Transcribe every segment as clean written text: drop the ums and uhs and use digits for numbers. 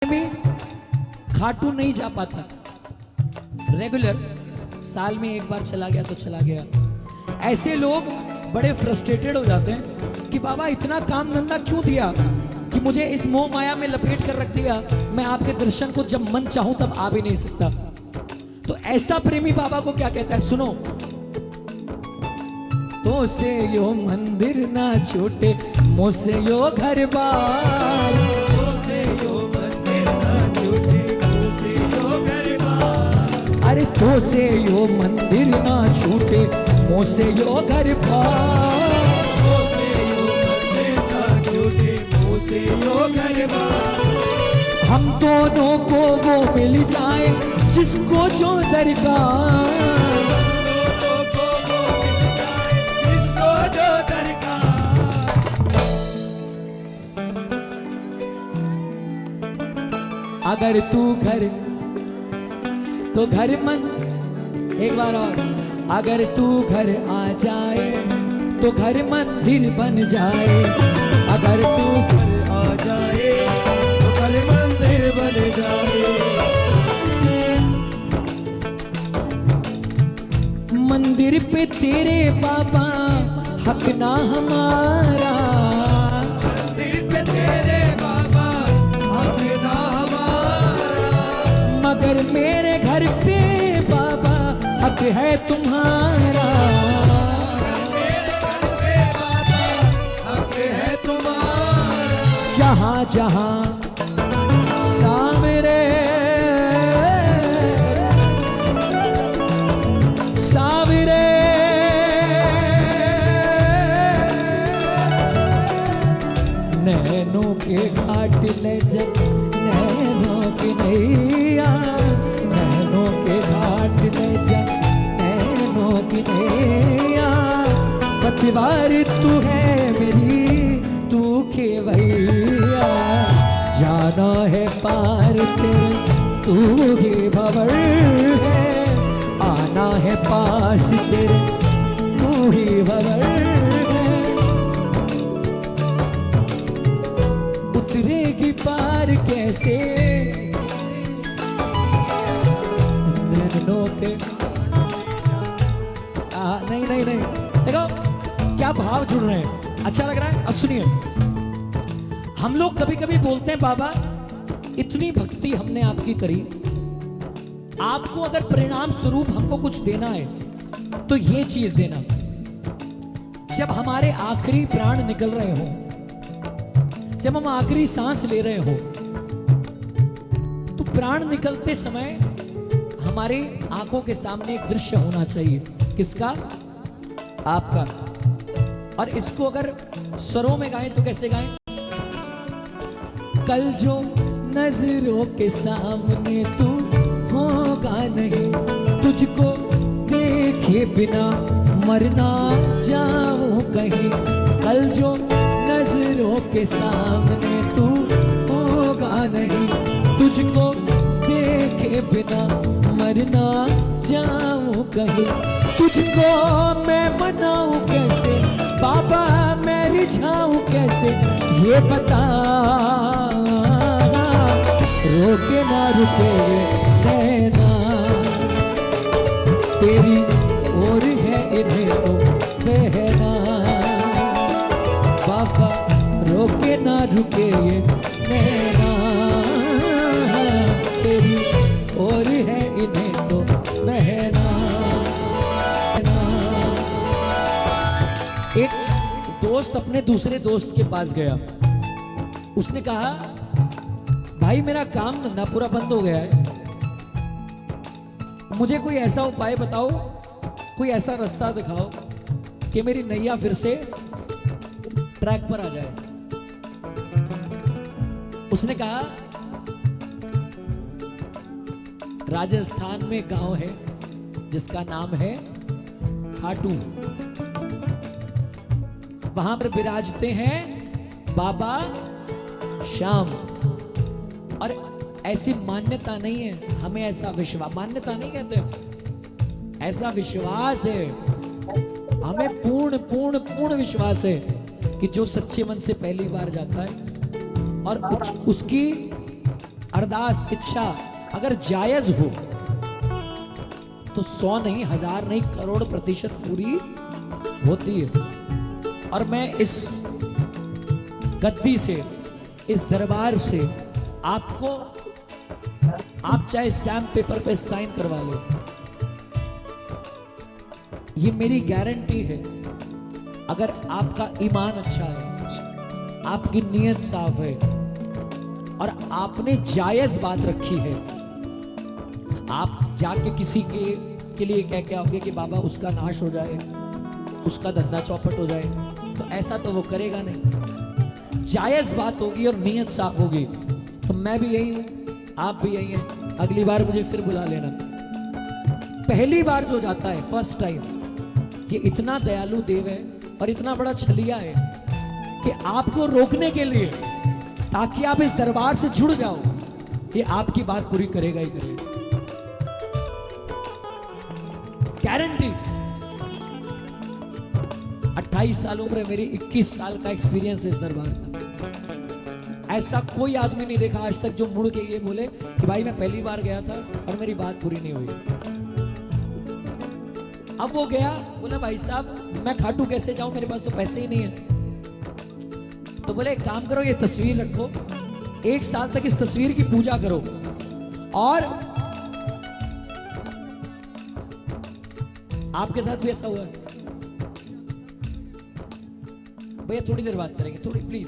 भी खाटू नहीं जा पाता, रेगुलर साल में एक बार चला गया तो चला गया। ऐसे लोग बड़े फ्रस्ट्रेटेड हो जाते हैं कि बाबा इतना काम धंधा क्यों दिया कि मुझे इस मोह माया में लपेट कर रख दिया, मैं आपके दर्शन को जब मन चाहूं तब आ भी नहीं सकता। तो ऐसा प्रेमी बाबा को क्या कहता है, सुनो। तो से यो मंदिर ना छूटे, मुँह से यो घर बार, तो से यो मंदिर ना छूटे, मुँह से यो घर बार। अरे तो से यो मंदिर ना छूटे, मुँह से यो घर बार, तो से यो मंदिर ना छूटे, मुँह से यो घर बार। हम दोनों को वो मिल जाए जिसको जो दरकार, अगर तू घर तो घर मन, एक बार और, अगर तू घर आ जाए तो घर मंदिर बन जाए, अगर तू घर आ जाए तो घर मंदिर बन जाए। मंदिर पे तेरे बाबा हक ना हमारा, मगर मेरे घर पे बाबा हक है तुम्हारा, मेरे घर पे बाबा हक है तुम्हारा। जहाँ जहाँ सावरे सावरे नैनों के घाट ले जा, नैनों की नैया, नैनों के घाट ले जा, नैनों की नैया। पतवार तू है मेरी, तू केवैया, जाना है पार तेरे, तू ही भंवर है, आना है पास तेरे, तू ही भंवर है। उतरेगी पार कैसे नैनों के, नहीं नहीं नहीं, देखो क्या भाव जुड़ रहे हैं, अच्छा लग रहा है। अब सुनिए, हम लोग कभी कभी बोलते हैं बाबा इतनी भक्ति हमने आपकी करी, आपको अगर परिणाम स्वरूप हमको कुछ देना है तो ये चीज देना। जब हमारे आखिरी प्राण निकल रहे हो, जब हम आखिरी सांस ले रहे हो, तो प्राण निकलते समय हमारे आंखों के सामने एक दृश्य होना चाहिए। किसका? आपका। और इसको अगर स्वरों में गाएं तो कैसे गाएं? कल जो नजरों के सामने तू होगा नहीं, तुझको देखे बिना मरना जाऊं कहीं। कल जो नजरों के सामने तू होगा नहीं, तुझको देखे बिना मरना जाऊं कहीं। तुझको मैं मनाऊं कैसे बाबा, मैं रिझाऊं कैसे ये बता, रोके ना रुके नैना तेरी और है इन्हें तो बहना, बाबा रोके ना रुके ये नैना तेरी और है इन्हें तो बहना। एक दोस्त अपने दूसरे दोस्त के पास गया, उसने कहा भाई मेरा काम धंधा पूरा बंद हो गया है, मुझे कोई ऐसा उपाय बताओ, कोई ऐसा रास्ता दिखाओ कि मेरी नैया फिर से ट्रैक पर आ जाए। उसने कहा राजस्थान में गांव है जिसका नाम है खाटू, वहां पर विराजते हैं बाबा श्याम। और ऐसी मान्यता नहीं है, हमें ऐसा विश्वास, मान्यता नहीं कहते, ऐसा विश्वास है, हमें पूर्ण पूर्ण पूर्ण विश्वास है कि जो सच्चे मन से पहली बार जाता है और उसकी अरदास इच्छा अगर जायज हो तो 100 नहीं, 1000 नहीं, करोड़ प्रतिशत पूरी होती है। और मैं इस गद्दी से, इस दरबार से आपको, आप चाहे स्टैम्प पेपर पे साइन करवा लो, ये मेरी गारंटी है। अगर आपका ईमान अच्छा है, आपकी नीयत साफ है और आपने जायज बात रखी है, आप जाके किसी के लिए कह के आओगे कि बाबा उसका नाश हो जाए, उसका धंधा चौपट हो जाए, तो ऐसा तो वो करेगा नहीं। जायज बात होगी और नीयत साफ होगी। तो मैं भी यही हूं, आप भी यही हैं। अगली बार मुझे फिर बुला लेना। पहली बार जो जाता है, फर्स्ट टाइम, ये इतना दयालु देव है और इतना बड़ा छलिया है कि आपको रोकने के लिए, ताकि आप इस दरबार से जुड़ जाओ, ये आपकी बात पूरी करेगा ही करेगा, गारंटी। 28 साल उम्र है मेरी, 21 साल का एक्सपीरियंस है इस दरबार का। ऐसा कोई आदमी नहीं देखा आज तक जो मुड़ के ये बोले कि भाई मैं पहली बार गया था और मेरी बात पूरी नहीं हुई। अब वो गया, बोला भाई साहब मैं खाटू कैसे जाऊं, मेरे पास तो पैसे ही नहीं है। तो बोले एक काम करो, ये तस्वीर रखो, 1 साल तक इस तस्वीर की पूजा करो और आपके साथ भी ऐसा हुआ है। भैया थोड़ी देर बात करेंगे, थोड़ी प्लीज,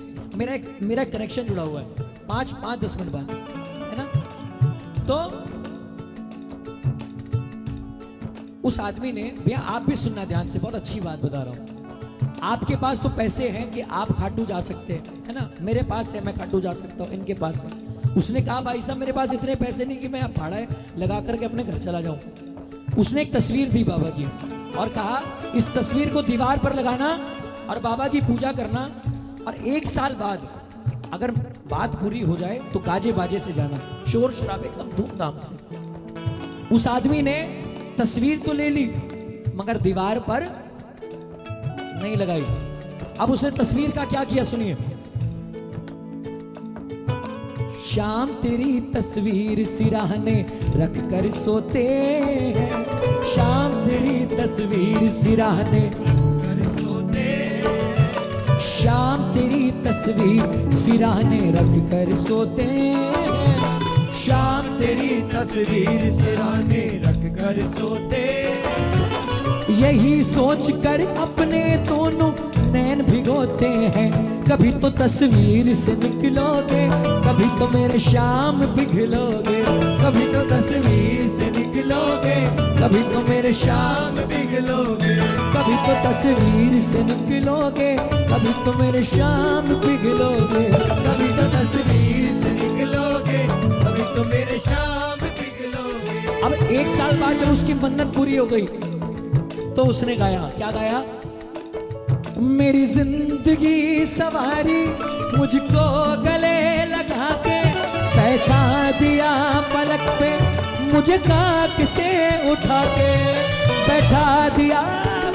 मेरा कनेक्शन जुड़ा हुआ है, 5-10 मिनट बाद, है ना। तो उस आदमी ने, भैया आप भी सुनना ध्यान से, बहुत अच्छी बात बता रहा हूं। आपके पास तो पैसे हैं कि आप खाटू जा सकते हैं, है ना। मेरे पास है, मैं खाटू जा सकता हूं, इनके पास है। उसने कहा भाई साहब मेरे पास इतने पैसे नहीं कि मैं आप भाड़ा लगा करके अपने घर चला जाऊं। उसने एक तस्वीर दी बाबा की और कहा इस तस्वीर को दीवार पर लगाना और बाबा की पूजा करना, और 1 साल बाद अगर बात पूरी हो जाए तो गाजे बाजे से जाना, शोर शराबे एकदम धूमधाम से। उस आदमी ने तस्वीर तो ले ली मगर दीवार पर नहीं लगाई। अब उसने तस्वीर का क्या किया सुनिए। शाम तेरी तस्वीर सिराहने रख कर सोते हैं, शाम तेरी तस्वीर सिराहने कर सोते हैं, शाम तेरी तस्वीर सिराहने रख कर सोते हैं, शाम तेरी तस्वीर सिराहने रख कर सोते हैं। यही सोच कर अपने दोनों नैन भिगोते हैं, कभी तो तस्वीर से निकलोगे, कभी तो मेरे शाम पिघलोगे, कभी तो तस्वीर से निकलोगे, कभी तो मेरे शाम पिघलोगे, कभी तो तस्वीर से निकलोगे, कभी तो मेरे शाम पिघलोगे, कभी तो तस्वीर से निकलोगे, कभी तो मेरे शाम पिघलोगे। अब 1 साल बाद जब उसकी मन्नत पूरी हो गई तो उसने गाया, क्या गाया। मेरी जिंदगी सवारी मुझको गले लगा के, बैठा दिया पलक पे मुझे काक से उठा के, बैठा दिया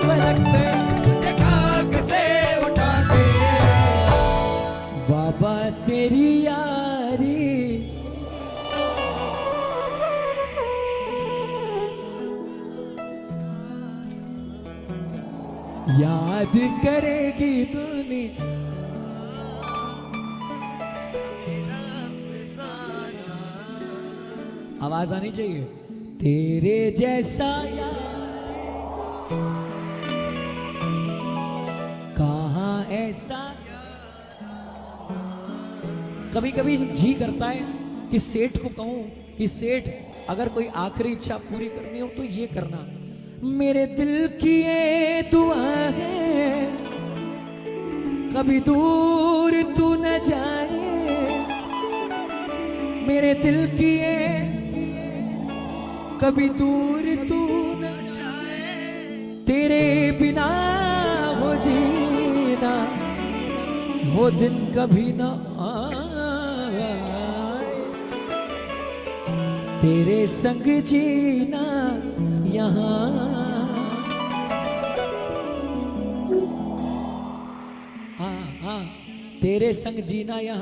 पलक पे मुझे काक से उठा के। बाबा तेरी यारी याद करेगी दुनिया। आवाज आनी चाहिए। तेरे जैसा यार कहाँ ऐसा। कभी कभी जी करता है कि सेठ को कहूं कि सेठ अगर कोई आखिरी इच्छा पूरी करनी हो तो ये करना। मेरे दिल की ये दुआ है कभी दूर तू न जाए, मेरे दिल की ये कभी दूर तू न जाए, तेरे बिना हो जीना वो दिन कभी न आए, तेरे संग जीना यहाँ। हाँ तेरे संग जीना यहाँ।